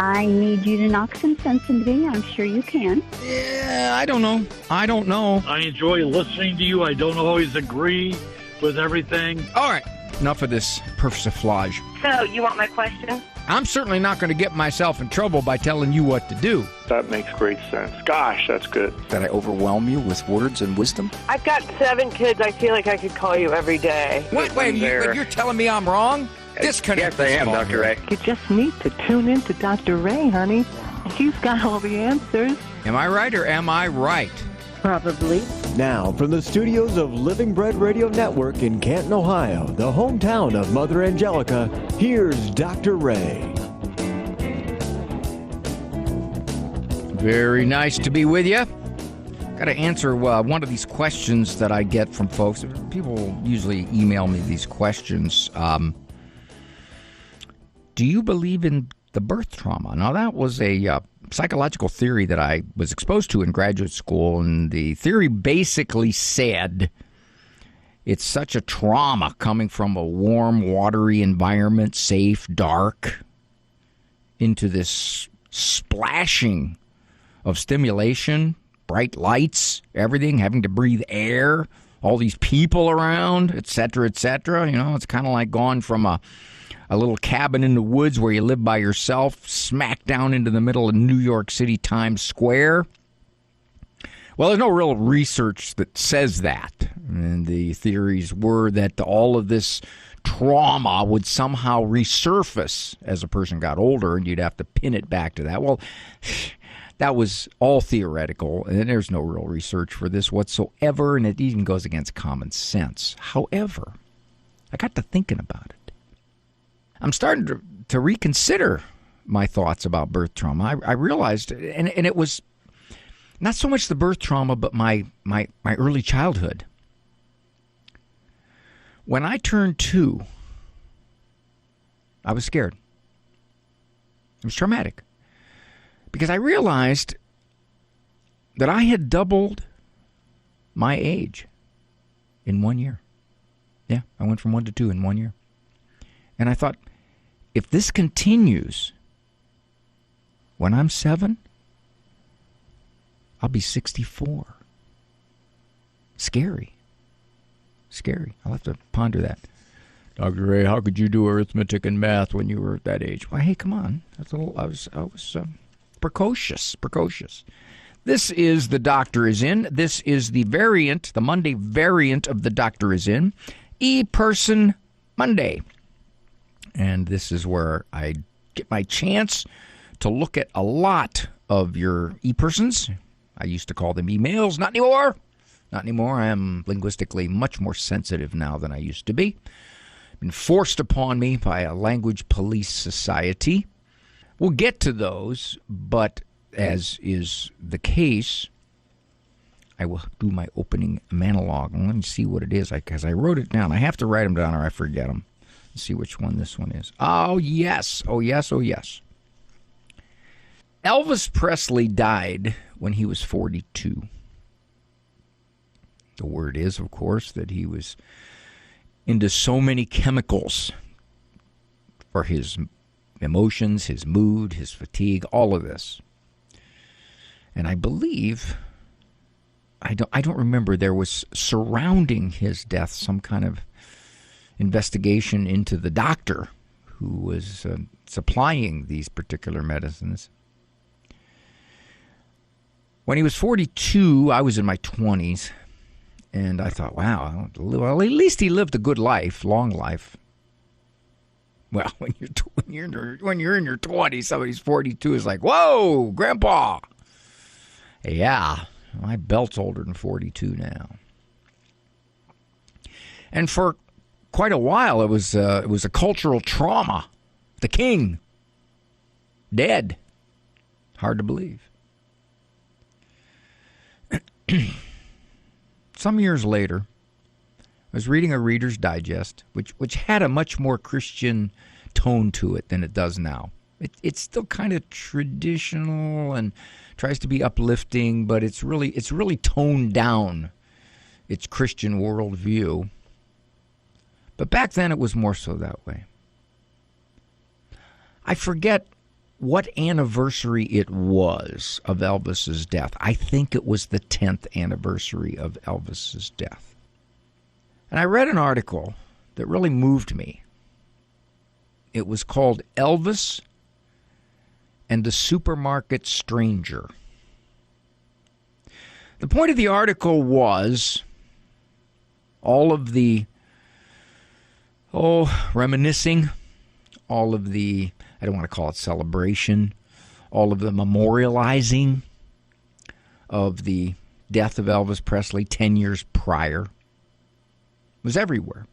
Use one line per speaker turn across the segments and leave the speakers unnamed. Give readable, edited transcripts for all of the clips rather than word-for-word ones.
I need you to knock some sense into me. I'm sure you can.
Yeah, I don't know.
I enjoy listening to you. I don't always agree with everything.
All right, enough of this persiflage.
So, you want my question?
I'm certainly not going to get myself in trouble by telling you what to do.
That makes great sense. Gosh, that's good.
Did I overwhelm you with words and wisdom?
I've got 7 kids. I feel like I could call you every day.
Wait, you're telling me I'm wrong? Disconnect.
Yes, I am, Dr. Ray.
You just need to tune in to Dr. Ray, honey. He's got all the answers.
Am I right or am I right?
Probably.
Now, from the studios of Living Bread Radio Network in Canton, Ohio, the hometown of Mother Angelica, here's Dr. Ray.
Very nice to be with you. Got to answer one of these questions that I get from folks. People usually email me these questions. Do you believe in the birth trauma? Now, that was a psychological theory that I was exposed to in graduate school, and the theory basically said it's such a trauma coming from a warm, watery environment, safe, dark, into this splashing of stimulation, bright lights, everything, having to breathe air, all these people around, et cetera, et cetera. You know, it's kind of like going from a little cabin in the woods where you live by yourself, smack down into the middle of New York City Times Square. Well, there's no real research that says that. And the theories were that all of this trauma would somehow resurface as a person got older, and you'd have to pin it back to that. Well, that was all theoretical, and there's no real research for this whatsoever, and it even goes against common sense. However, I got to thinking about it. I'm starting to reconsider my thoughts about birth trauma. I realized, and it was not so much the birth trauma, but my early childhood. When I turned 2, I was scared. It was traumatic. Because I realized that I had doubled my age in 1 year. Yeah, I went from 1 to 2 in 1 year. And I thought, if this continues, when I'm 7, I'll be 64. Scary. I'll have to ponder that. Dr. Ray, how could you do arithmetic and math when you were at that age? Well, hey, come on. I was precocious. This is The Doctor Is In. This is the Monday variant of The Doctor Is In. E-Person Monday. And this is where I get my chance to look at a lot of your e-persons. I used to call them emails. Not anymore. I am linguistically much more sensitive now than I used to be. Been forced upon me by a language police society. We'll get to those, but as is the case, I will do my opening monologue. And let me see what it is, because I wrote it down. I have to write them down or I forget them. Let's see which one this one is. Oh, yes. Elvis Presley died when he was 42. The word is, of course, that he was into so many chemicals for his emotions, his mood, his fatigue, all of this. And I believe, I don't remember, there was surrounding his death some kind of investigation into the doctor who was supplying these particular medicines. When he was 42, I was in my 20s, and I thought, wow, well, at least he lived a good life, long life. Well, when you're in your 20s, somebody's 42 is like, whoa, Grandpa. Yeah, my belt's older than 42 now. And for quite a while, it was a cultural trauma. The king, dead. Hard to believe. Some years later, I was reading a Reader's Digest, which had a much more Christian tone to it than it does now. It's still kind of traditional and tries to be uplifting, but it's really toned down its Christian worldview. But back then it was more so that way. I forget what anniversary it was of Elvis's death. I think it was the 10th anniversary of Elvis's death. And I read an article that really moved me. It was called Elvis and the Supermarket Stranger. The point of the article was all of the, reminiscing, all of the, I don't want to call it celebration, all of the memorializing of the death of Elvis Presley 10 years prior. It was everywhere.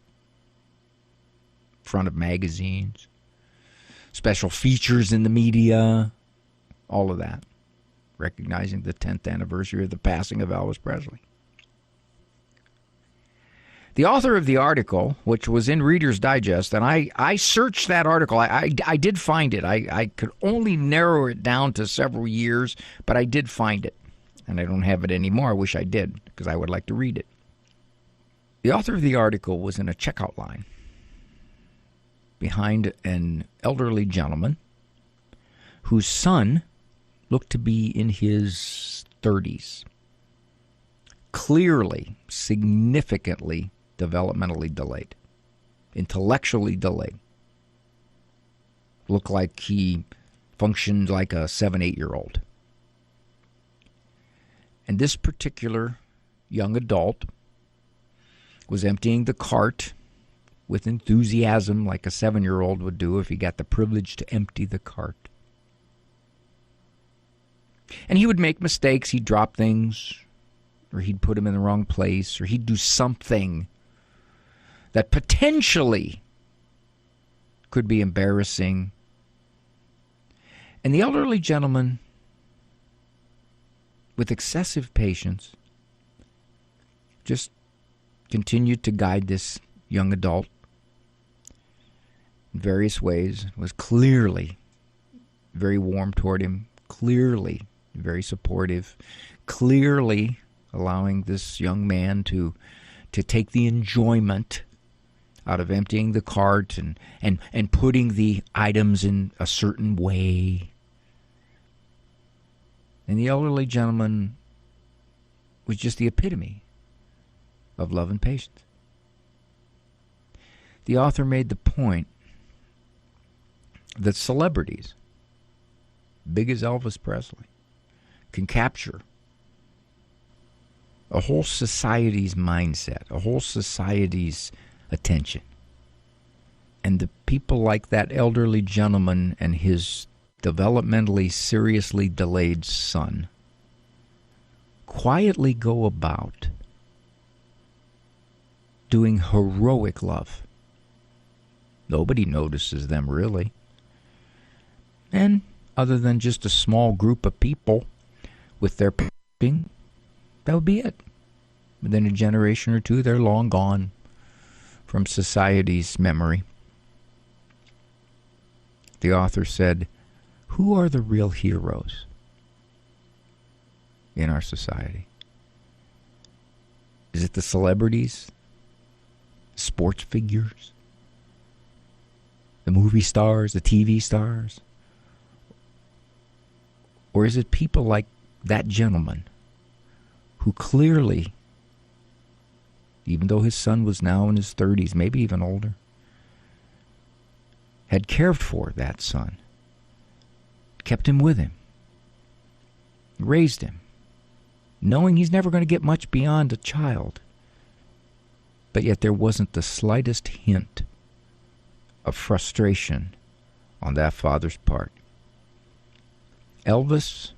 Front of magazines, special features in the media, all of that, recognizing the 10th anniversary of the passing of Elvis Presley. The author of the article, which was in Reader's Digest, and I searched that article. I did find it. I could only narrow it down to several years, but I did find it. And I don't have it anymore. I wish I did, because I would like to read it. The author of the article was in a checkout line behind an elderly gentleman whose son looked to be in his 30s. Clearly, significantly developmentally delayed, intellectually delayed. Looked like he functioned like a 7-8-year-old. And this particular young adult was emptying the cart with enthusiasm like a 7-year-old would do if he got the privilege to empty the cart. And he would make mistakes. He'd drop things, or he'd put them in the wrong place, or he'd do something that potentially could be embarrassing. And the elderly gentleman, with excessive patience, just continued to guide this young adult in various ways, was clearly very warm toward him, clearly very supportive, clearly allowing this young man to take the enjoyment out of emptying the cart and putting the items in a certain way. And the elderly gentleman was just the epitome of love and patience. The author made the point that celebrities, big as Elvis Presley, can capture a whole society's mindset, a whole society's attention. And the people like that elderly gentleman and his developmentally seriously delayed son quietly go about doing heroic love. Nobody notices them, really. And other than just a small group of people with their painting, that would be it. Within a generation or two, they're long gone from society's memory. The author said, who are the real heroes in our society? Is it the celebrities? Sports figures? The movie stars? The TV stars? Or is it people like that gentleman who clearly, even though his son was now in his 30s, maybe even older, had cared for that son, kept him with him, raised him, knowing he's never going to get much beyond a child, but yet there wasn't the slightest hint of frustration on that father's part. Elvis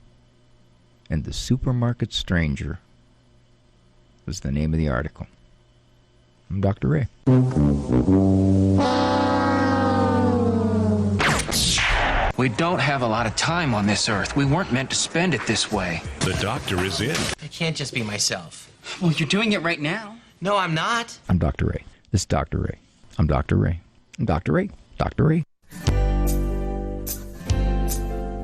and the Supermarket Stranger was the name of the article. I'm Dr. Ray.
We don't have a lot of time on this earth. We weren't meant to spend it this way.
The doctor is in.
I can't just be myself.
Well, you're doing it right now.
No, I'm not.
I'm Dr. Ray. This is Dr. Ray. I'm Dr. Ray. I'm Dr. Ray. Dr. Ray.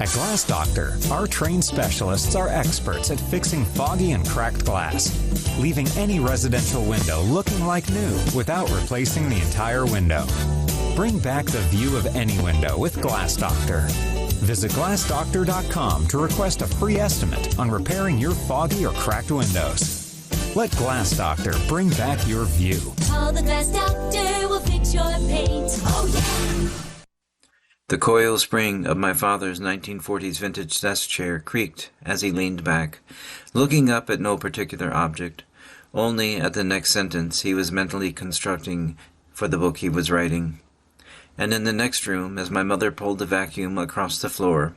At Glass Doctor, our trained specialists are experts at fixing foggy and cracked glass, leaving any residential window looking like new without replacing the entire window. Bring back the view of any window with Glass Doctor. Visit glassdoctor.com to request a free estimate on repairing your foggy or cracked windows. Let Glass Doctor bring back your view.
Call the Glass Doctor, will fix your paint. Oh, yeah!
The coil spring of my father's 1940s vintage desk chair creaked as he leaned back, looking up at no particular object, only at the next sentence he was mentally constructing for the book he was writing. And in the next room, as my mother pulled the vacuum across the floor,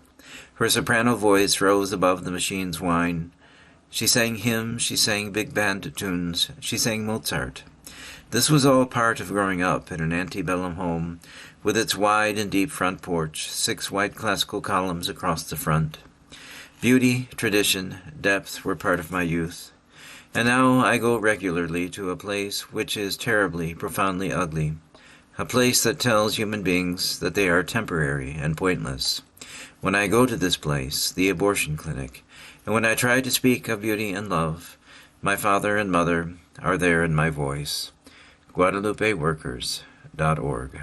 her soprano voice rose above the machine's whine. She sang hymns, she sang big band tunes, she sang Mozart. This was all part of growing up in an antebellum home, with its wide and deep front porch, 6 white classical columns across the front. Beauty, tradition, depth were part of my youth. And now I go regularly to a place which is terribly, profoundly ugly. A place that tells human beings that they are temporary and pointless. When I go to this place, the abortion clinic, and when I try to speak of beauty and love, my father and mother are there in my voice. GuadalupeWorkers.org.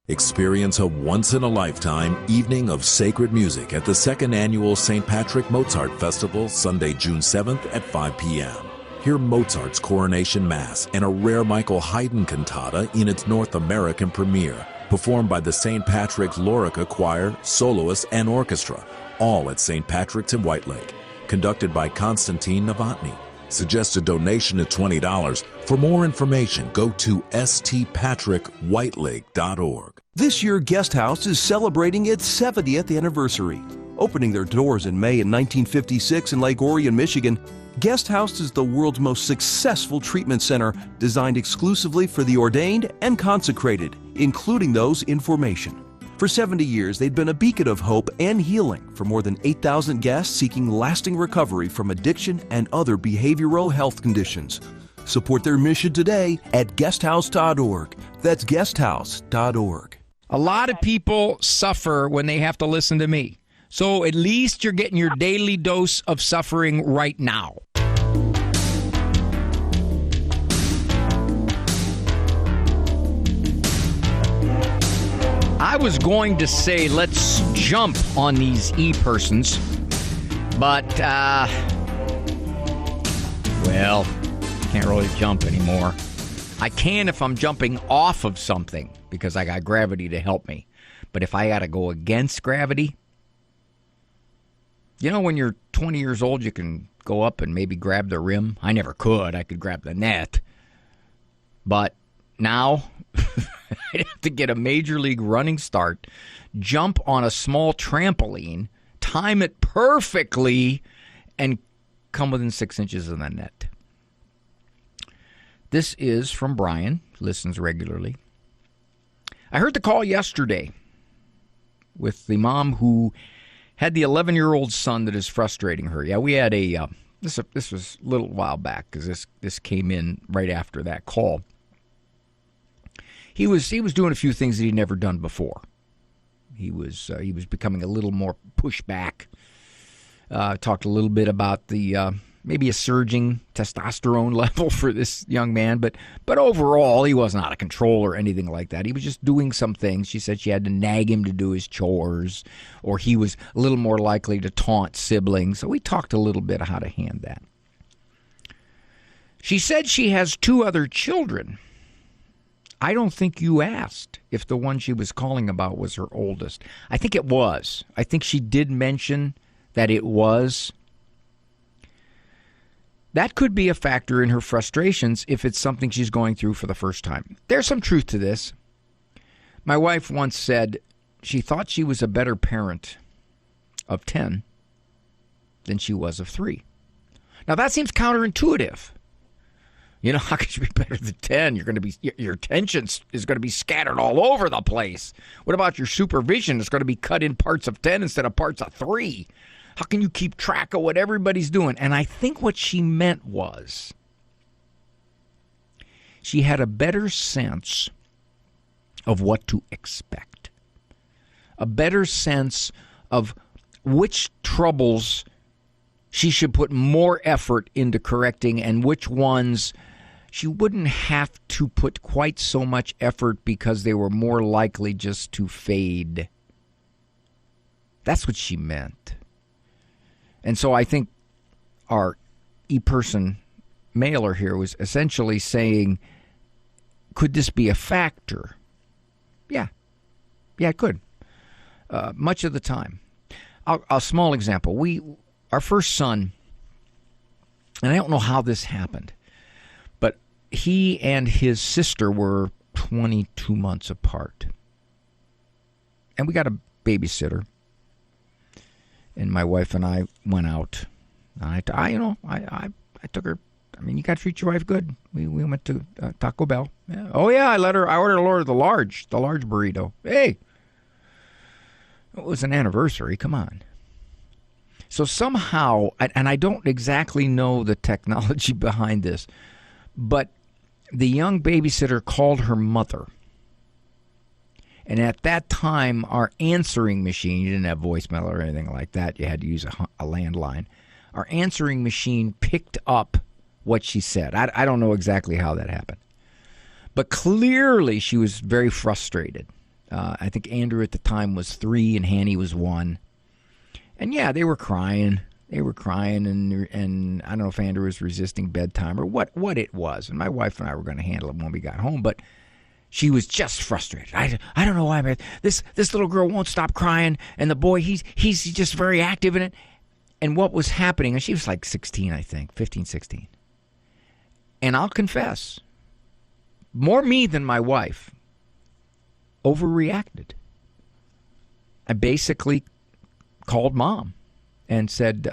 Experience a once-in-a-lifetime evening of sacred music at the 2nd Annual St. Patrick Mozart Festival, Sunday, June 7th at 5 p.m. Hear Mozart's Coronation Mass and a rare Michael Haydn cantata in its North American premiere, performed by the St. Patrick's Lorica Choir, soloists, and orchestra, all at St. Patrick's in White Lake, conducted by Konstantin Novotny. Suggested donation is $20. For more information, go to stpatrickwhitelake.org.
This year, Guest House is celebrating its 70th anniversary. Opening their doors in May in 1956 in Lake Orion, Michigan, Guest House is the world's most successful treatment center designed exclusively for the ordained and consecrated, including those in formation. For 70 years, they've been a beacon of hope and healing for more than 8,000 guests seeking lasting recovery from addiction and other behavioral health conditions. Support their mission today at guesthouse.org. That's guesthouse.org.
A lot of people suffer when they have to listen to me. So at least you're getting your daily dose of suffering right now. I was going to say let's jump on these e-persons, but, well, can't really jump anymore. I can if I'm jumping off of something because I got gravity to help me. But if I got to go against gravity, you know, when you're 20 years old, you can go up and maybe grab the rim. I never could. I could grab the net. But now I'd have to get a major league running start, jump on a small trampoline, time it perfectly, and come within 6 inches of the net. This is from Brian, listens regularly. I heard the call yesterday with the mom who had the 11-year-old son that is frustrating her. Yeah, we had a this was a little while back because this came in right after that call. He was doing a few things that he'd never done before. He was becoming a little more pushback. Talked a little bit about the maybe a surging testosterone level for this young man, but overall he wasn't out of control or anything like that. He was just doing some things. She said she had to nag him to do his chores, or he was a little more likely to taunt siblings. So we talked a little bit how to handle that. She said she has 2 other children. I don't think you asked if the one she was calling about was her oldest. I think it was. I think she did mention that it was. That could be a factor in her frustrations if it's something she's going through for the first time. There's some truth to this. My wife once said she thought she was a better parent of 10 than she was of 3. Now that seems counterintuitive. You know, how could you be better than 10? Your attention is going to be scattered all over the place. What about your supervision? It's going to be cut in parts of 10 instead of parts of 3. How can you keep track of what everybody's doing? And I think what she meant was she had a better sense of what to expect, a better sense of which troubles she should put more effort into correcting and which ones she wouldn't have to put quite so much effort because they were more likely just to fade. That's what she meant. And so I think our e-person mailer here was essentially saying, could this be a factor? Yeah, it could. Much of the time. A small example. Our first son, and I don't know how this happened, but he and his sister were 22 months apart. And we got a babysitter. And my wife and I went out. I took her. I mean, you got to treat your wife good. We went to Taco Bell. Yeah. Oh yeah, I ordered the large burrito. Hey, it was an anniversary. Come on. So somehow, and I don't exactly know the technology behind this, but the young babysitter called her mother. And at that time, our answering machine, you didn't have voicemail or anything like that. You had to use a landline. Our answering machine picked up what she said. I don't know exactly how that happened. But clearly, she was very frustrated. I think Andrew at the time was 3 and Hanny was 1. And yeah, they were crying. And I don't know if Andrew was resisting bedtime or what it was. And my wife and I were going to handle it when we got home. But she was just frustrated. I don't know why. This little girl won't stop crying, and the boy he's just very active in it. And what was happening? And she was like 16, I think, 15, 16. And I'll confess, more me than my wife overreacted. I basically called Mom and said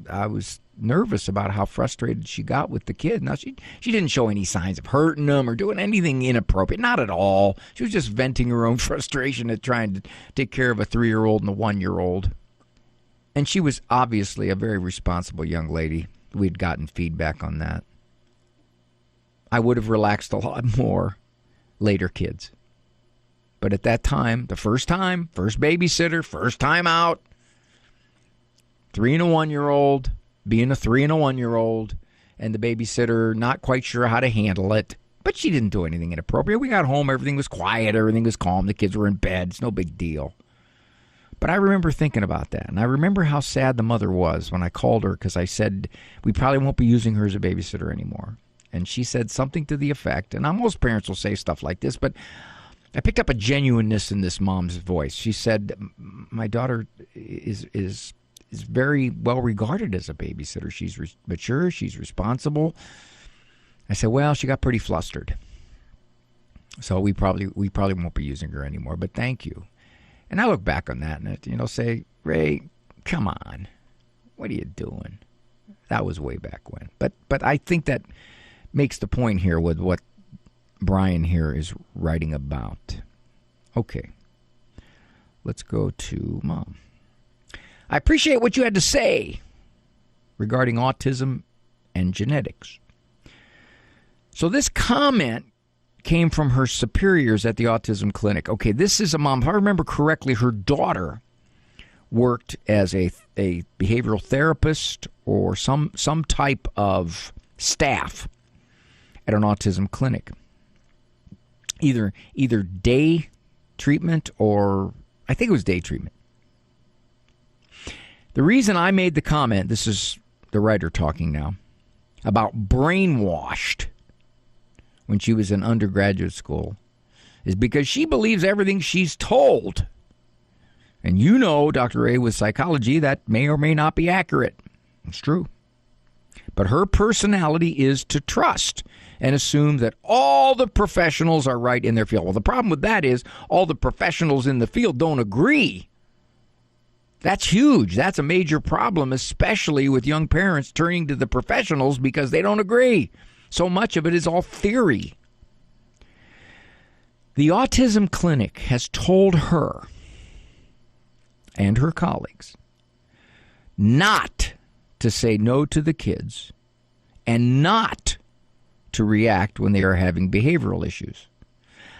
I was nervous about how frustrated she got with the kid. Now, she didn't show any signs of hurting them or doing anything inappropriate. Not at all. She was just venting her own frustration at trying to take care of a 3-year-old and a 1-year-old. And she was obviously a very responsible young lady. We'd gotten feedback on that. I would have relaxed a lot more later, kids. But at that time, the first babysitter, first time out, 3 and a 1-year-old, being a 3 and a 1-year-old, and the babysitter not quite sure how to handle it. But she didn't do anything inappropriate. We got home, everything was quiet, everything was calm, the kids were in bed, it's no big deal. But I remember thinking about that, and I remember how sad the mother was when I called her because I said, we probably won't be using her as a babysitter anymore. And she said something to the effect, and most parents will say stuff like this, but I picked up a genuineness in this mom's voice. She said, my daughter is very well regarded as a babysitter. She's mature, she's responsible. I said, well, she got pretty flustered. So we probably won't be using her anymore, but thank you. And I look back on that and say, Ray, come on. What are you doing? That was way back when. But I think that makes the point here with what Brian here is writing about. Okay. Let's go to Mom. I appreciate what you had to say regarding autism and genetics. So this comment came from her superiors at the autism clinic. Okay, this is a mom. If I remember correctly, her daughter worked as a behavioral therapist or some type of staff at an autism clinic. Either day treatment or I think it was day treatment. The reason I made the comment, this is the writer talking now, about brainwashed when she was in undergraduate school, is because she believes everything she's told. And Dr. Ray, with psychology, that may or may not be accurate. It's true. But her personality is to trust and assume that all the professionals are right in their field. Well, the problem with that is all the professionals in the field don't agree. That's huge. That's a major problem, especially with young parents turning to the professionals because they don't agree. So much of it is all theory. The autism clinic has told her and her colleagues not to say no to the kids and not to react when they are having behavioral issues.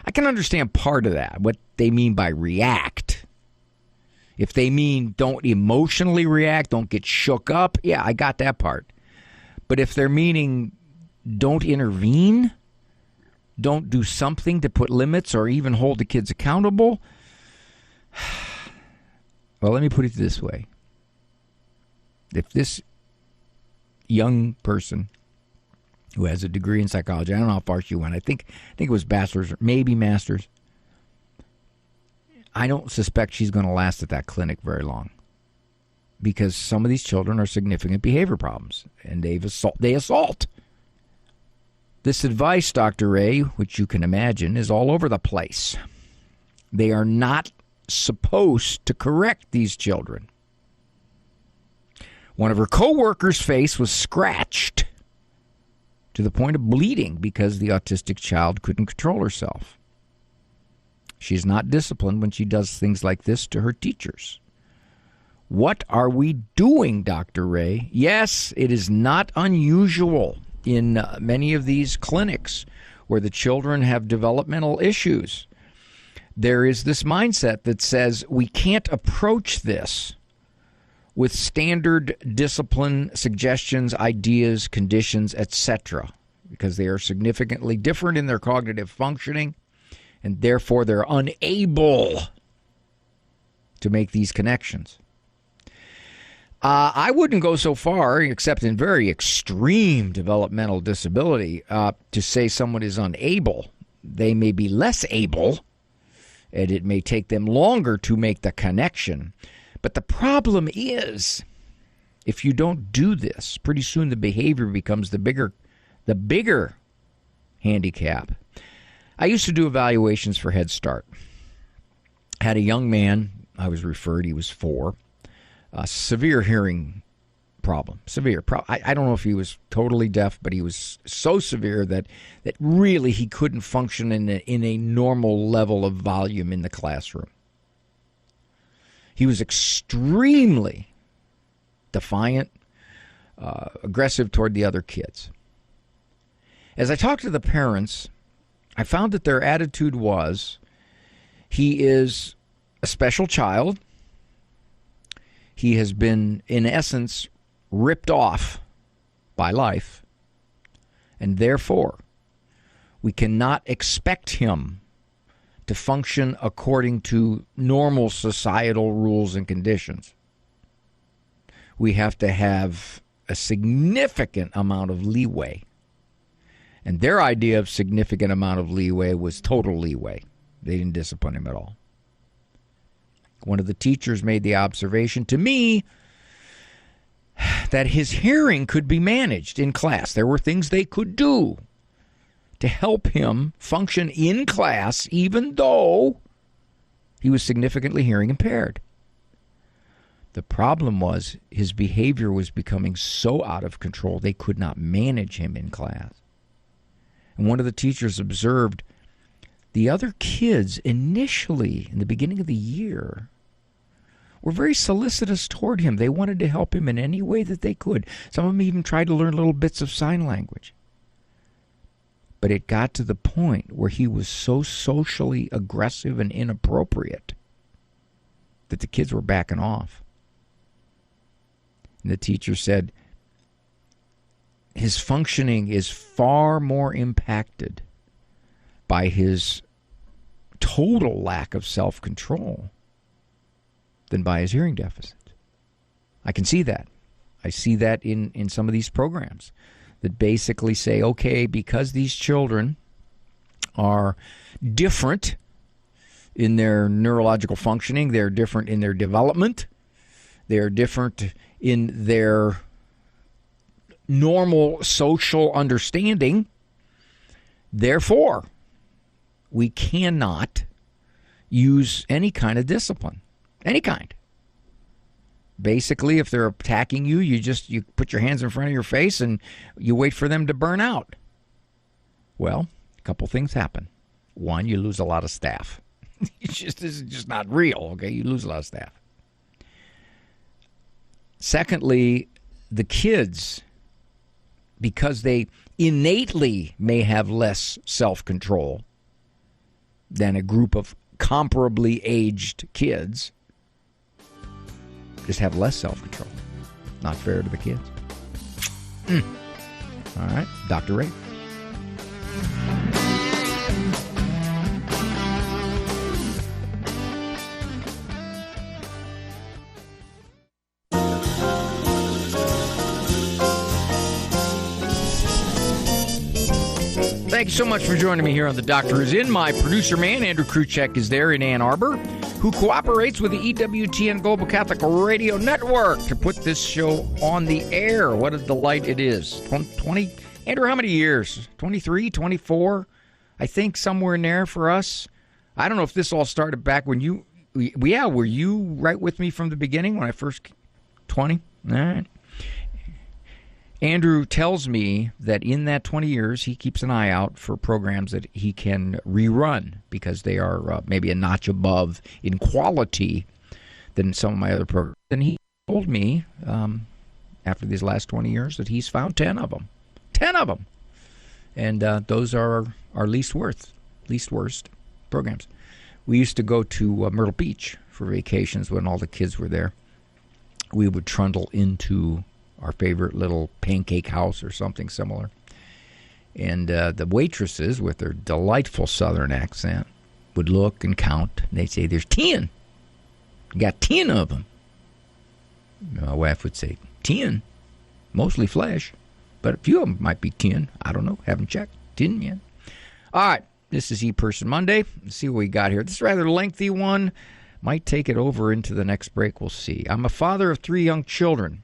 I can understand part of that, what they mean by react. If they mean don't emotionally react, don't get shook up, yeah, I got that part. But if they're meaning don't intervene, don't do something to put limits or even hold the kids accountable. Well, let me put it this way. If this young person who has a degree in psychology, I don't know how far she went. I think it was bachelor's or maybe master's. I don't suspect she's going to last at that clinic very long, because some of these children are significant behavior problems, and they assault. This advice, Dr. Ray, which you can imagine, is all over the place. They are not supposed to correct these children. One of her co-workers' face was scratched to the point of bleeding because the autistic child couldn't control herself. She's not disciplined when she does things like this to her teachers. What are we doing, Dr. Ray? Yes, it is not unusual in many of these clinics where the children have developmental issues. There is this mindset that says we can't approach this with standard discipline suggestions, ideas, conditions, etc., because they are significantly different in their cognitive functioning, and therefore they're unable to make these connections. I wouldn't go so far, except in very extreme developmental disability, to say someone is unable. They may be less able, and it may take them longer to make the connection. But the problem is, if you don't do this, pretty soon the behavior becomes the bigger handicap. I used to do evaluations for Head Start. Had a young man, I was referred, he was 4, a severe hearing problem. I don't know if he was totally deaf, but he was so severe that really he couldn't function in a normal level of volume in the classroom. He was extremely defiant, aggressive toward the other kids. As I talked to the parents, I found that their attitude was, he is a special child. He has been, in essence, ripped off by life, and therefore we cannot expect him to function according to normal societal rules and conditions. We have to have a significant amount of leeway. And their idea of significant amount of leeway was total leeway. They didn't discipline him at all. One of the teachers made the observation to me that his hearing could be managed in class. There were things they could do to help him function in class, even though he was significantly hearing impaired. The problem was his behavior was becoming so out of control they could not manage him in class. And one of the teachers observed the other kids initially, in the beginning of the year, were very solicitous toward him. They wanted to help him in any way that they could. Some of them even tried to learn little bits of sign language. But it got to the point where he was so socially aggressive and inappropriate that the kids were backing off. And the teacher said, his functioning is far more impacted by his total lack of self-control than by his hearing deficit. I can see that. I see that in some of these programs that basically say, okay, because these children are different in their neurological functioning, they're different in their development, they're different in their normal social understanding, therefore, we cannot use any kind of discipline. Any kind. Basically, if they're attacking you, you put your hands in front of your face and you wait for them to burn out. Well, a couple things happen. One, you lose a lot of staff. This is just not real, okay? You lose a lot of staff. Secondly, the kids, because they innately may have less self-control than a group of comparably aged kids, just have less self-control. Not fair to the kids. All right, Dr. Ray. Thank you so much for joining me here on The Doctor Is In. My producer man, Andrew Kruchek, is there in Ann Arbor, who cooperates with the EWTN Global Catholic Radio Network to put this show on the air. What a delight it is. 20, Andrew, how many years? 23, 24? I think somewhere in there for us. I don't know if this all started back when you, were you right with me from the beginning when I first, 20? All right. Andrew tells me that in that 20 years, he keeps an eye out for programs that he can rerun because they are maybe a notch above in quality than some of my other programs. And he told me after these last 20 years that he's found 10 of them. 10 of them. And those are our least worst programs. We used to go to Myrtle Beach for vacations when all the kids were there. We would trundle into our favorite little pancake house or something similar. And the waitresses, with their delightful southern accent, would look and count. And they'd say, there's 10. You got 10 of them. My wife would say, 10? Mostly flesh. But a few of them might be 10. I don't know. Haven't checked. 10 yet. All right. This is E-Person Monday. Let's see what we got here. This is a rather lengthy one. Might take it over into the next break. We'll see. I'm a father of 3 young children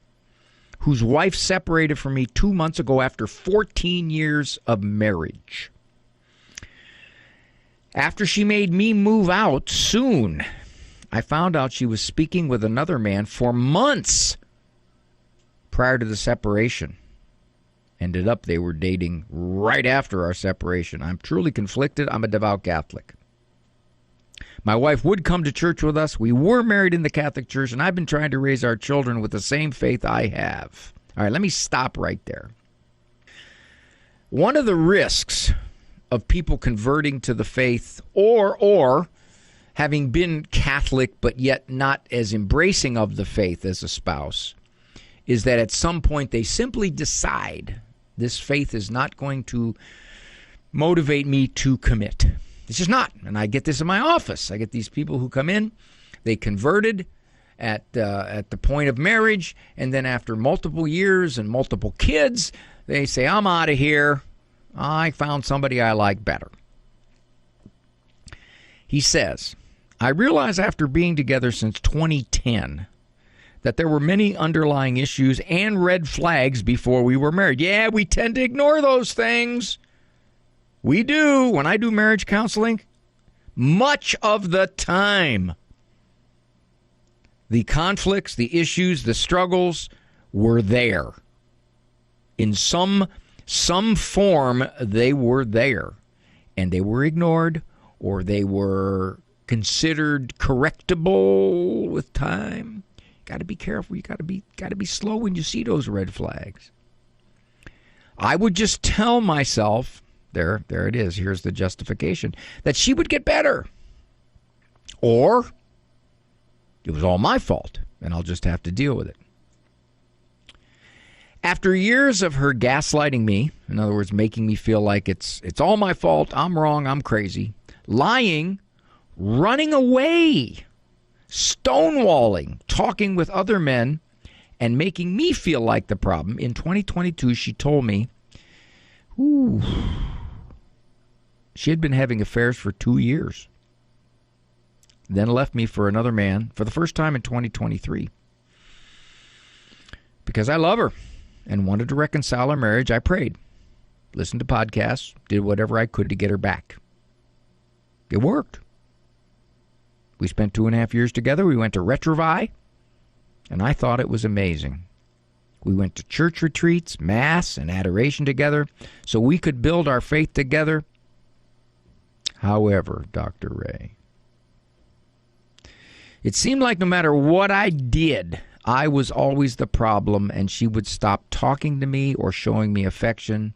whose wife separated from me 2 months ago after 14 years of marriage. After she made me move out soon, I found out she was speaking with another man for months prior to the separation. Ended up they were dating right after our separation. I'm truly conflicted. I'm a devout Catholic. My wife would come to church with us. We were married in the Catholic Church, and I've been trying to raise our children with the same faith I have. All right, let me stop right there. One of the risks of people converting to the faith or having been Catholic but yet not as embracing of the faith as a spouse is that at some point they simply decide this faith is not going to motivate me to commit. It's just not. And I get this in my office. I get these people who come in, they converted at the point of marriage, and then after multiple years and multiple kids, they say, I'm out of here. I found somebody I like better. He says, I realize after being together since 2010 that there were many underlying issues and red flags before we were married. Yeah, we tend to ignore those things. We do. When I do marriage counseling, much of the time, the conflicts, the issues, the struggles were there. In some form, they were there. And they were ignored, or they were considered correctable with time. Got to be careful. You got to be slow when you see those red flags. I would just tell myself, there it is, here's the justification, that she would get better. Or it was all my fault, and I'll just have to deal with it. After years of her gaslighting me, in other words, making me feel like it's all my fault, I'm wrong, I'm crazy, lying, running away, stonewalling, talking with other men, and making me feel like the problem, in 2022 she told me, she had been having affairs for 2 years, then left me for another man for the first time in 2023. Because I love her and wanted to reconcile our marriage, I prayed, listened to podcasts, did whatever I could to get her back. It worked. We spent 2.5 years together. We went to Retrovi, and I thought it was amazing. We went to church retreats, mass, and adoration together so we could build our faith together. However, Dr. Ray, it seemed like no matter what I did, I was always the problem, and she would stop talking to me or showing me affection.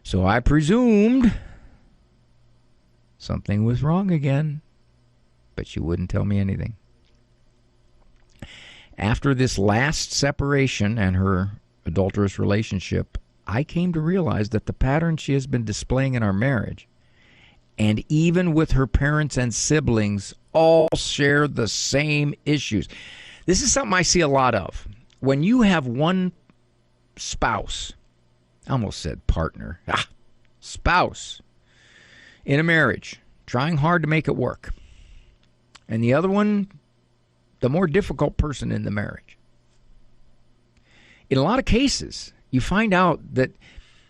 So I presumed something was wrong again, but she wouldn't tell me anything. After this last separation and her adulterous relationship, I came to realize that the pattern she has been displaying in our marriage, and even with her parents and siblings, all share the same issues. This is something I see a lot of. When you have one spouse, I almost said partner, spouse, in a marriage, trying hard to make it work, and the other one, the more difficult person in the marriage. In a lot of cases, you find out that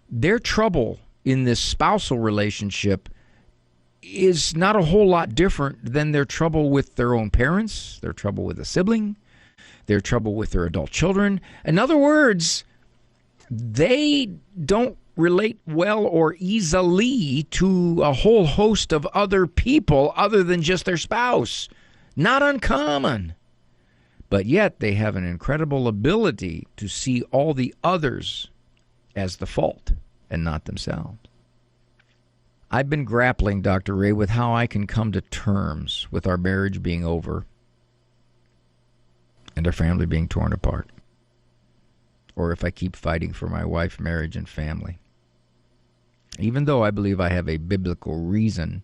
their trouble in this spousal relationship is not a whole lot different than their trouble with their own parents, their trouble with a sibling, their trouble with their adult children. In other words, they don't relate well or easily to a whole host of other people other than just their spouse. Not uncommon. But yet they have an incredible ability to see all the others as the fault and not themselves. I've been grappling, Dr. Ray, with how I can come to terms with our marriage being over and our family being torn apart. Or if I keep fighting for my wife, marriage, and family. Even though I believe I have a biblical reason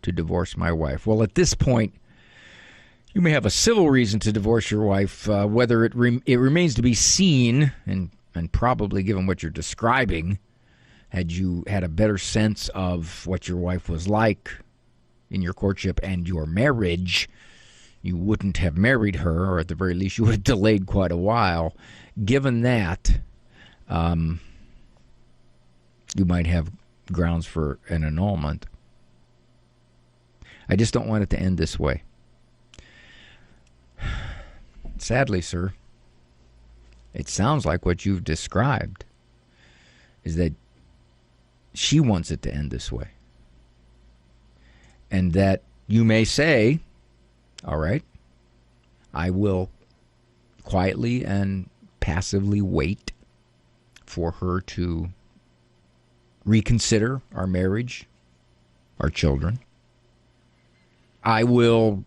to divorce my wife. Well, at this point, you may have a civil reason to divorce your wife, whether it remains to be seen, and probably given what you're describing, had you had a better sense of what your wife was like in your courtship and your marriage, you wouldn't have married her, or at the very least you would have delayed quite a while. Given that, you might have grounds for an annulment. I just don't want it to end this way. Sadly, sir, it sounds like what you've described is that she wants it to end this way. And that you may say, all right, I will quietly and passively wait for her to reconsider our marriage, our children. I will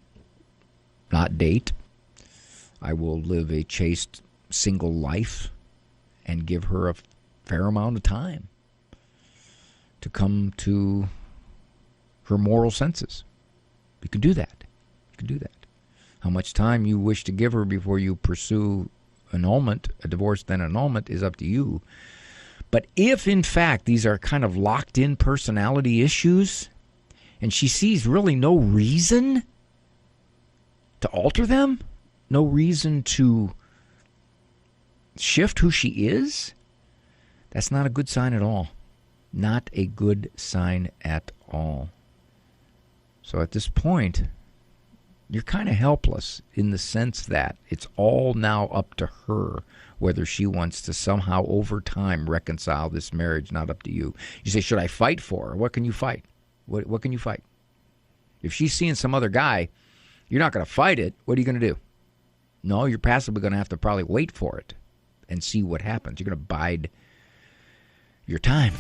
not date. I will live a chaste single life and give her a fair amount of time to come to her moral senses. You can do that. You can do that. How much time you wish to give her before you pursue annulment, a divorce, then annulment, is up to you. But if, in fact, these are kind of locked-in personality issues, and she sees really no reason to alter them, no reason to shift who she is, that's not a good sign at all. Not a good sign at all. So at this point, you're kind of helpless in the sense that it's all now up to her whether she wants to somehow over time reconcile this marriage, not up to you. You say, should I fight for her? What can you fight? What can you fight? If she's seeing some other guy, you're not going to fight it. What are you going to do? No, you're passively going to have to probably wait for it and see what happens. You're going to bide your time.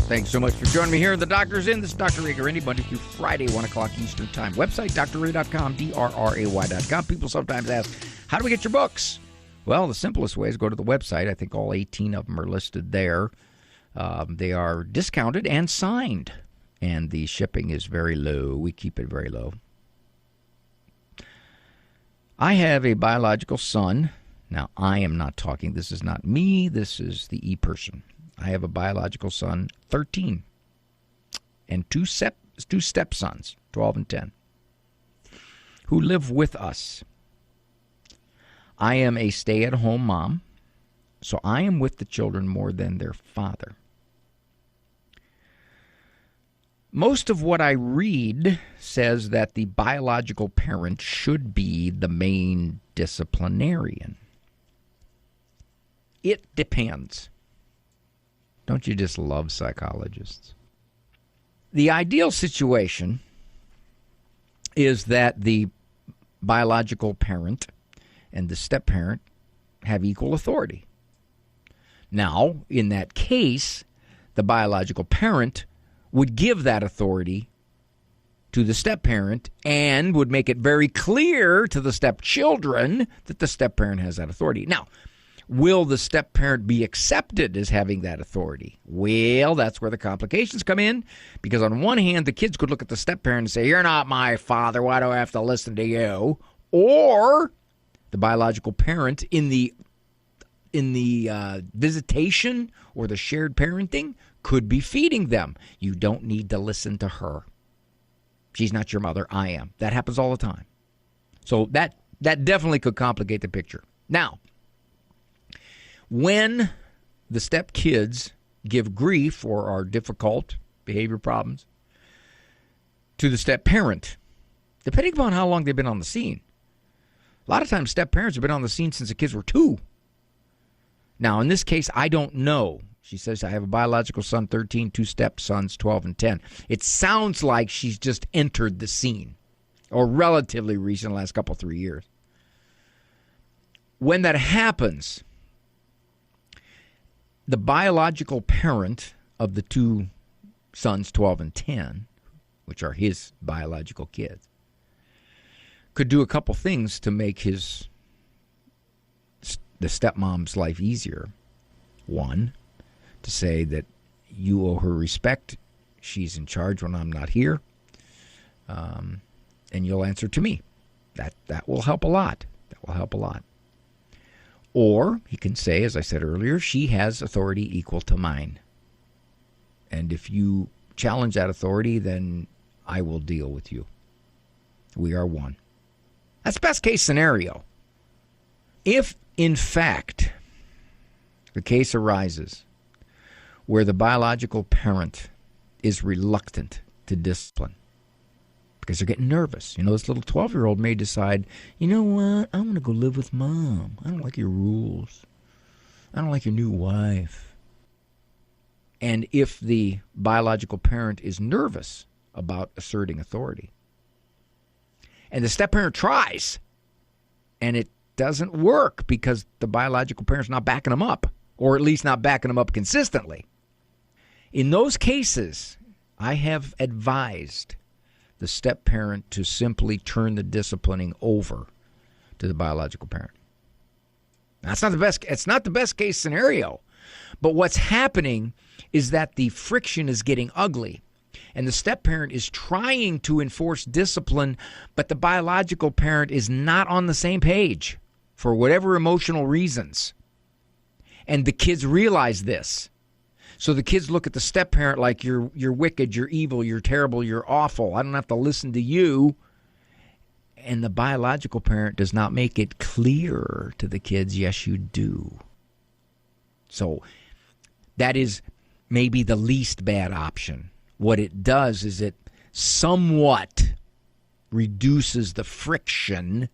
Thanks so much for joining me here in The Doctor's In. This is Dr. Ray Guarendi, Monday through Friday, 1 o'clock Eastern Time. Website, drray.com, drray.com. People sometimes ask, how do we get your books? Well, the simplest way is go to the website. I think all 18 of them are listed there. They are discounted and signed, and the shipping is very low. We keep it very low. I have a biological son. Now, I am not talking. This is not me. This is the E-person. I have a biological son, 13, and two stepsons, 12 and 10, who live with us. I am a stay-at-home mom, so I am with the children more than their father. Most of what I read says that the biological parent should be the main disciplinarian. It depends. Don't you just love psychologists? The ideal situation is that the biological parent and the step-parent have equal authority. Now, in that case, the biological parent would give that authority to the step-parent and would make it very clear to the stepchildren that the step-parent has that authority. Now, will the step-parent be accepted as having that authority? Well, that's where the complications come in, because on one hand, the kids could look at the step-parent and say, "You're not my father, why do I have to listen to you?" Or the biological parent in the visitation or the shared parenting could be feeding them. "You don't need to listen to her. She's not your mother, I am." That happens all the time. So that definitely could complicate the picture. Now, when the step kids give grief or are difficult behavior problems to the step parent, depending upon how long they've been on the scene, a lot of times step parents have been on the scene since the kids were 2. Now, in this case, I don't know. She says, "I have a biological son, 13, 2 stepsons, 12 and 10. It sounds like she's just entered the scene, or relatively recent, last couple, 3 years. When that happens, the biological parent of the 2 sons, 12 and 10, which are his biological kids, could do a couple things to make the stepmom's life easier. One, to say that you owe her respect. She's in charge when I'm not here, and you'll answer to me. That will help a lot. That will help a lot. Or he can say, as I said earlier, she has authority equal to mine. And if you challenge that authority, then I will deal with you. We are one. That's best case scenario. If, in fact, the case arises where the biological parent is reluctant to discipline because they're getting nervous. This little 12-year-old may decide, "You know what? I want to go live with Mom. I don't like your rules. I don't like your new wife." And if the biological parent is nervous about asserting authority, and the step-parent tries, and it doesn't work because the biological parent's not backing them up, or at least not backing them up consistently, in those cases, I have advised the step-parent to simply turn the disciplining over to the biological parent. That's not the best. It's not the best case scenario. But what's happening is that the friction is getting ugly, and the step-parent is trying to enforce discipline, but the biological parent is not on the same page for whatever emotional reasons. And the kids realize this. So the kids look at the step-parent like, you're wicked, you're evil, you're terrible, you're awful. I don't have to listen to you. And the biological parent does not make it clear to the kids, yes, you do. So that is maybe the least bad option. What it does is it somewhat reduces the friction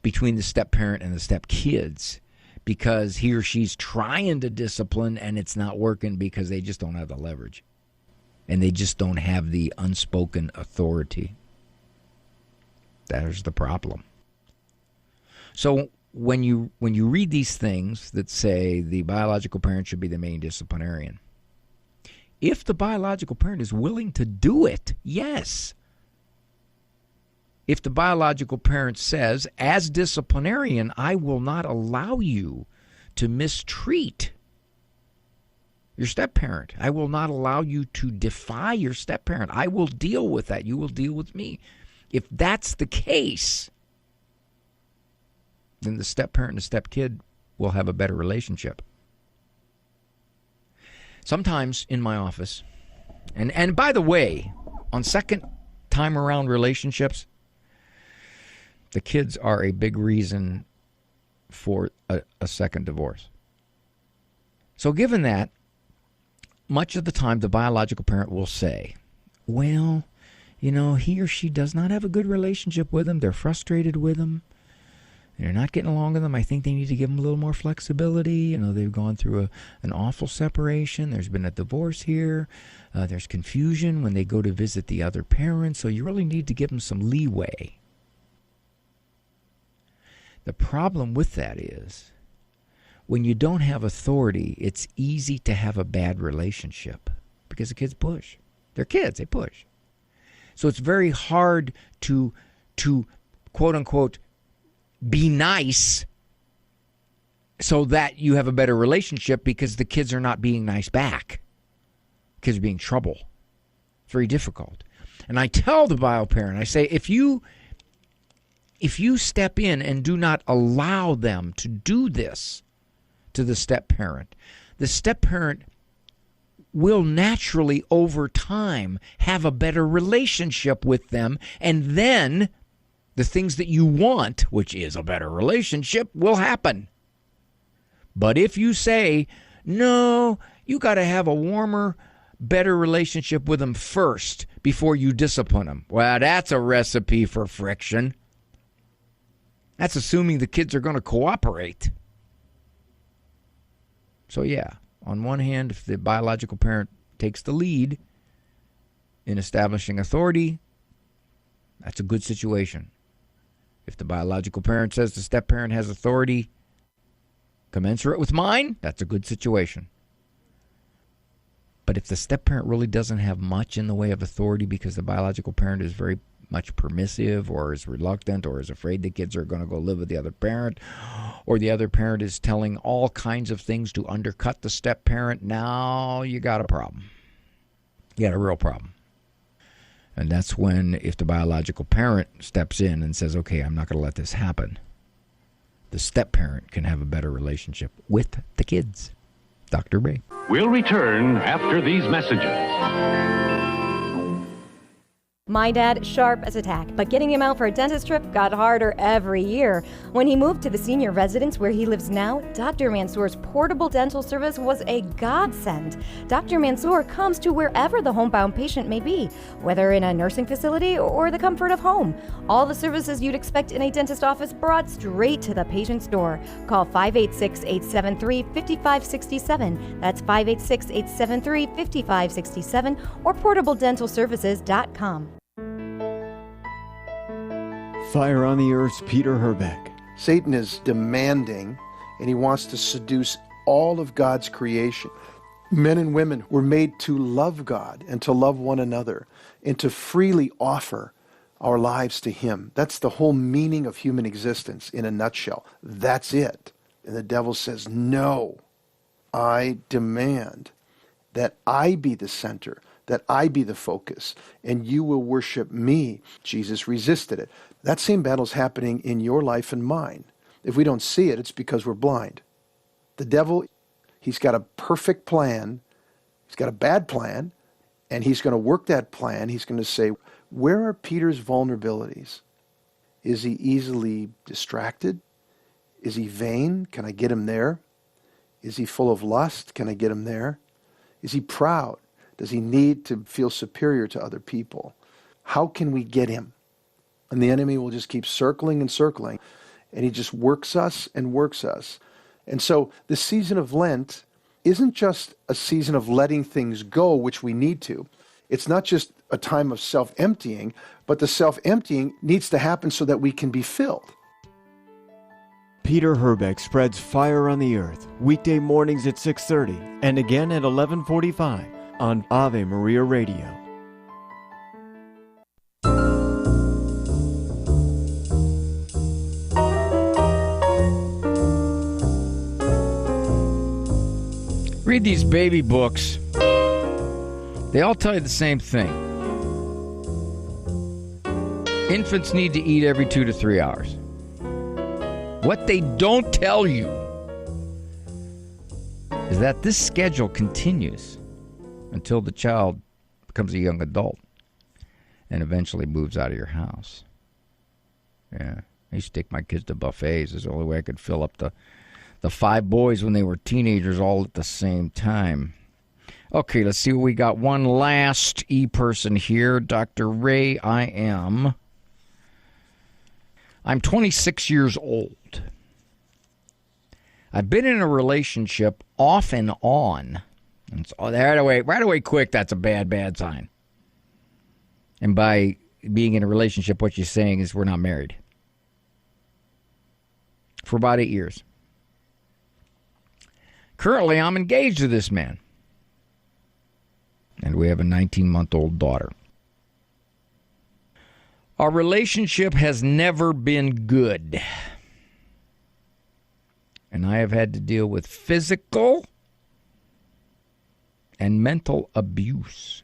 between the step-parent and the step-kids, because he or she's trying to discipline and it's not working because they just don't have the leverage. And they just don't have the unspoken authority. There's the problem. So when you read these things that say the biological parent should be the main disciplinarian, if the biological parent is willing to do it, yes. If the biological parent says, as disciplinarian, I will not allow you to mistreat your step-parent. I will not allow you to defy your step-parent. I will deal with that. You will deal with me. If that's the case, then the step-parent and the step-kid will have a better relationship. Sometimes in my office, and by the way, on second time around relationships, the kids are a big reason for a second divorce. So given that, much of the time the biological parent will say, well, he or she does not have a good relationship with him. They're frustrated with him. They're not getting along with them. I think they need to give them a little more flexibility. They've gone through an awful separation. There's been a divorce here. There's confusion when they go to visit the other parent. So you really need to give them some leeway. The problem with that is when you don't have authority, it's easy to have a bad relationship because the kids push. They're kids, they push. So it's very hard to quote unquote be nice so that you have a better relationship because the kids are not being nice back. Kids are being trouble. It's very difficult. And I tell the bio parent, I say, if you step in and do not allow them to do this to the step parent will naturally over time have a better relationship with them, and then the things that you want, which is a better relationship, will happen. But if you say, no, you got to have a warmer, better relationship with them first before you discipline them, well, that's a recipe for friction. That's assuming the kids are going to cooperate. So yeah, on one hand, if the biological parent takes the lead in establishing authority, that's a good situation. If the biological parent says the step parent has authority commensurate with mine, that's a good situation. But if the step parent really doesn't have much in the way of authority because the biological parent is very much permissive or is reluctant or is afraid the kids are going to go live with the other parent, or the other parent is telling all kinds of things to undercut the step parent, now you got a problem. You got a real problem. And that's when, if the biological parent steps in and says, okay, I'm not going to let this happen, the step parent can have a better relationship with the kids. Dr. Ray.
We'll return after these messages.
My dad, sharp as a tack, but getting him out for a dentist trip got harder every year. When he moved to the senior residence where he lives now, Dr. Mansour's portable dental service was a godsend. Dr. Mansour comes to wherever the homebound patient may be, whether in a nursing facility or the comfort of home. All the services you'd expect in a dentist office brought straight to the patient's door. Call 586-873-5567. That's 586-873-5567 or portabledentalservices.com.
Fire on the Earth's Peter Herbeck.
Satan is demanding, and he wants to seduce all of God's creation. Men and women were made to love God and to love one another and to freely offer our lives to him. That's the whole meaning of human existence in a nutshell. That's it. And the devil says, no, I demand that I be the center, that I be the focus, and you will worship me. Jesus resisted it. That same battle is happening in your life and mine. If we don't see it, it's because we're blind. The devil, he's got a perfect plan. He's got a bad plan, and he's going to work that plan. He's going to say, where are Peter's vulnerabilities? Is he easily distracted? Is he vain? Can I get him there? Is he full of lust? Can I get him there? Is he proud? Does he need to feel superior to other people? How can we get him? And the enemy will just keep circling and circling, and he just works us and works us. And so the season of Lent isn't just a season of letting things go, which we need to. It's not just a time of self-emptying, but the self-emptying needs to happen so that we can be filled.
Peter Herbeck spreads fire on the earth, weekday mornings at 6:30 and again at 11:45 on Ave Maria Radio.
Read these baby books. They all tell you the same thing. Infants need to eat every 2 to 3 hours. What they don't tell you is that this schedule continues until the child becomes a young adult and eventually moves out of your house. Yeah, I used to take my kids to buffets. It's the only way I could fill up the 5 boys when they were teenagers all at the same time. Okay, let's see what we got. One last e-person here. Dr. Ray, I'm 26 years old. I've been in a relationship off and on. And so right away, quick, that's a bad sign. And by being in a relationship, what you're saying is we're not married. for about 8 years. Currently, I'm engaged to this man. And we have a 19-month-old daughter. Our relationship has never been good. And I have had to deal with physical and mental abuse.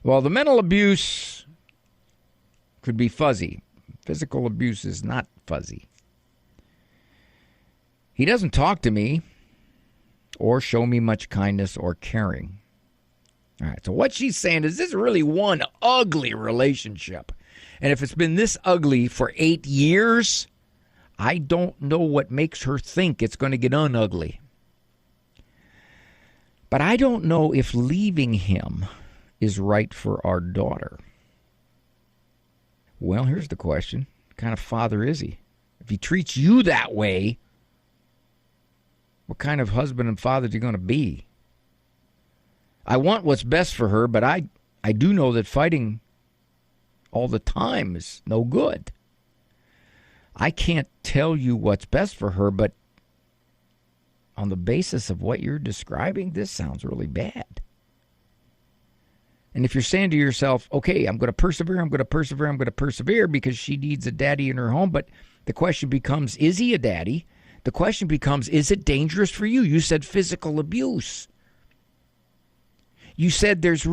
Well, the mental abuse could be fuzzy. Physical abuse is not fuzzy. He doesn't talk to me or show me much kindness or caring. All right, so what she's saying is this is really one ugly relationship. And if it's been this ugly for 8 years, I don't know what makes her think it's going to get unugly. But I don't know if leaving him is right for our daughter. Well, here's the question. What kind of father is he? If he treats you that way, what kind of husband and father is he going to be? I want what's best for her, but I do know that fighting all the time is no good. I can't tell you what's best for her, but on the basis of what you're describing, this sounds really bad. And if you're saying to yourself, okay, I'm going to persevere because she needs a daddy in her home, but the question becomes, is he a daddy? The question becomes, is it dangerous for you? You said physical abuse. You said there's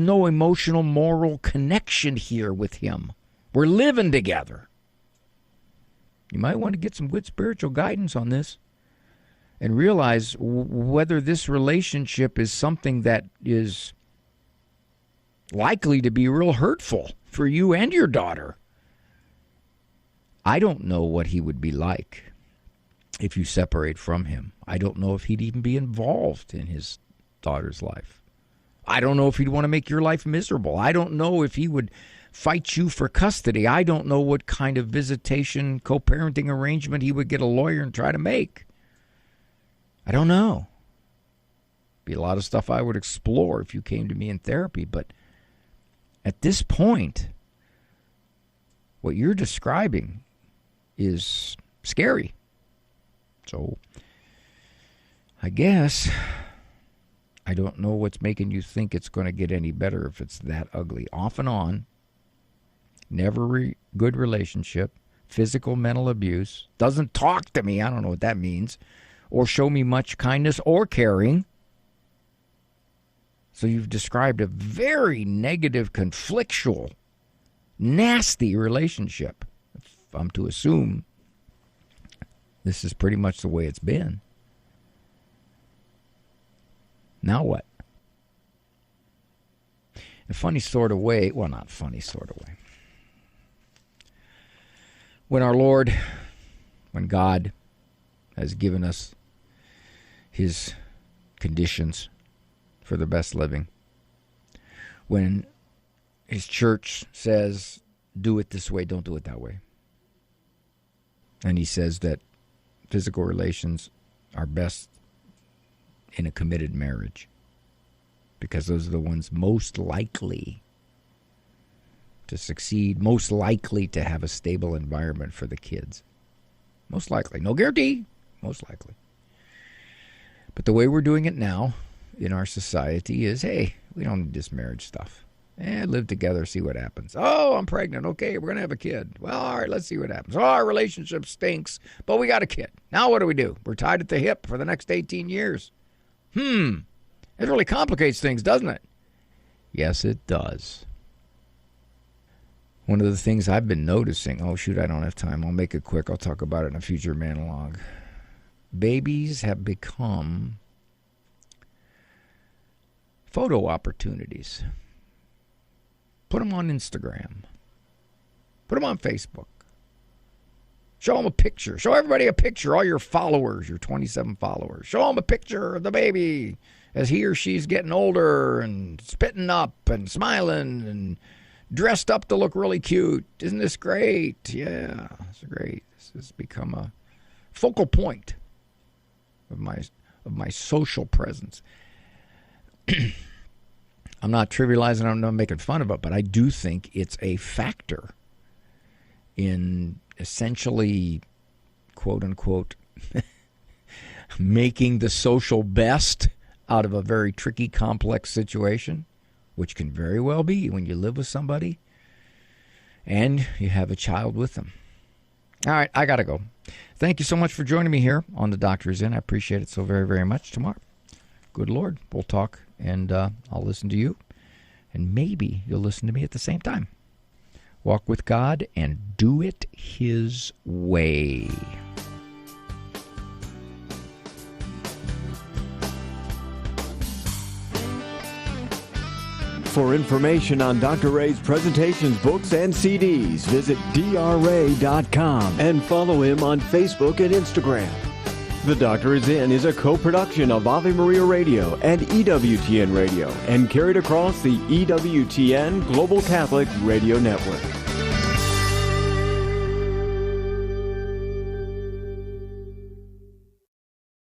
no emotional, moral connection here with him. We're living together. You might want to get some good spiritual guidance on this and realize whether this relationship is something that is likely to be real hurtful for you and your daughter. I don't know what he would be like if you separate from him. I don't know if he'd even be involved in his daughter's life. I don't know if he'd want to make your life miserable. I don't know if he would fight you for custody. I don't know what kind of visitation, co-parenting arrangement he would get a lawyer and try to make. I don't know. Be a lot of stuff I would explore if you came to me in therapy, but at this point, what you're describing is scary. So, I guess I don't know what's making you think it's going to get any better if it's that ugly. Off and on, never good relationship, physical, mental abuse, doesn't talk to me, I don't know what that means, or show me much kindness or caring. So you've described a very negative, conflictual, nasty relationship. If I'm to assume this is pretty much the way it's been. Now what? In a funny sort of way, well, not funny sort of way. When our Lord, when God has given us his conditions for the best living, when his church says, do it this way, don't do it that way, and he says that physical relations are best in a committed marriage because those are the ones most likely to succeed, most likely to have a stable environment for the kids. Most likely. No guarantee. Most likely. But the way we're doing it now in our society is, hey, we don't need this marriage stuff. Live together, see what happens. Oh, I'm pregnant. Okay, we're going to have a kid. Well, all right, let's see what happens. Oh, our relationship stinks, but we got a kid. Now what do? We're tied at the hip for the next 18 years. It really complicates things, doesn't it? Yes, it does. One of the things I've been noticing, oh, shoot, I don't have time. I'll make it quick. I'll talk about it in a future monologue. Babies have become photo opportunities. Put them on Instagram. Put them on Facebook. Show them a picture. Show everybody a picture, all your followers, your 27 followers. Show them a picture of the baby as he or she's getting older and spitting up and smiling and dressed up to look really cute. Isn't this great? Yeah, it's great. This has become a focal point of my social presence. I'm not trivializing, I'm not making fun of it, but I do think it's a factor in essentially, quote unquote, making the social best out of a very tricky, complex situation, which can very well be when you live with somebody and you have a child with them. All right, I got to go. Thank you so much for joining me here on The Doctor Is In. I appreciate it so very, very much. Tomorrow, good Lord, we'll talk, and I'll listen to you, and maybe you'll listen to me at the same time. Walk with God and do it His way.
For information on Dr. Ray's presentations, books, and CDs, visit drray.com and follow him on Facebook and Instagram. The Doctor Is In is a co-production of Ave Maria Radio and EWTN Radio and carried across the EWTN Global Catholic Radio Network.